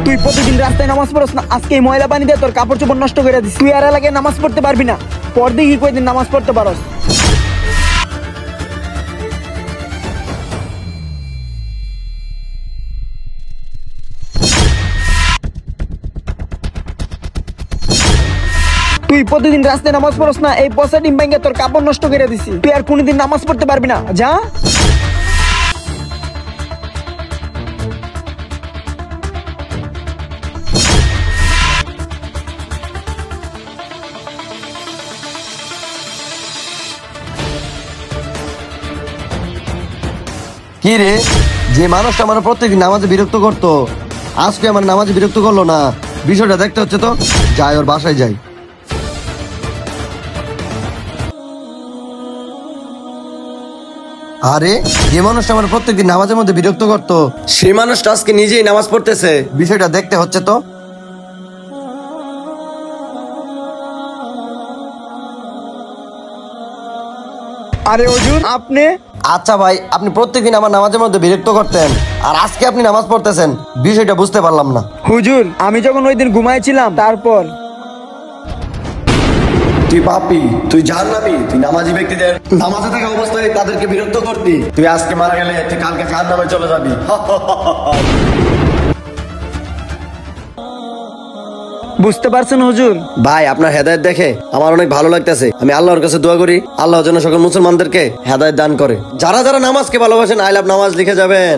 তুই প্রতিদিন রাস্তায় নামাজ পড়স না, আজকে এই ময়লা পানি দিয়ে তোর কাপড় চোপড় নষ্ট করে দিস। তুই আর এলাকায় নামাজ পড়তে পারবি না, পর দেখি কয়দিন নামাজ পড়তে পারস। তুই প্রতিদিন রাস্তায় নামাজ পড়স না, এই পচা ডিম ভেঙে তোর কাপড় নষ্ট করে দিছি। তুই আর কোনোদিন নামাজ পড়তে পারবি না, যা। কি রে, যে মানুষটা আমার প্রত্যেকদিন নামাজে বিরক্ত করতো আজকে আমার নামাজে বিরক্ত করলো না, বিষয়টা দেখতে হচ্ছে তো। যাই, ওর বাসায় যাই। আরে, যে মানুষটা আমার প্রত্যেকদিন নামাজের মধ্যে বিরক্ত করতো সেই মানুষটা আজকে নিজেই নামাজ পড়তেছে, বিষয়টা দেখতে হচ্ছে তো। আরে হুজুর, আপনি? আচ্ছা ভাই, আপনি প্রত্যেকদিন আমার নামাজের মধ্যে বিরক্ত করতেন, আর আজকে আপনি নামাজ পড়তেছেন, বিষয়টা বুঝতে পারলাম না। হুজুর, আমি যখন ওই দিন ঘুমাইছিলাম তারপর। তুই পাপী, তুই জাহান্নামী, তুই নামাজি ব্যক্তিদের নামাজে থাকা অবস্থায় তাদেরকে বিরক্ত করতি। তুই আজকে মারা গেলে তুই কালকে জাহান্নামে চলে যাবি। বুঝতে পারছেন হুজুর? ভাই, আপনার হেদায়েত দেখে আমার অনেক ভালো লাগতেছে। আমি আল্লাহর কাছে দোয়া করি আল্লাহ যেন সকল মুসলমানদেরকে হেদায়েত দান করে। যারা যারা নামাজকে ভালোবাসেন আই লাভ নামাজ লিখে যাবেন।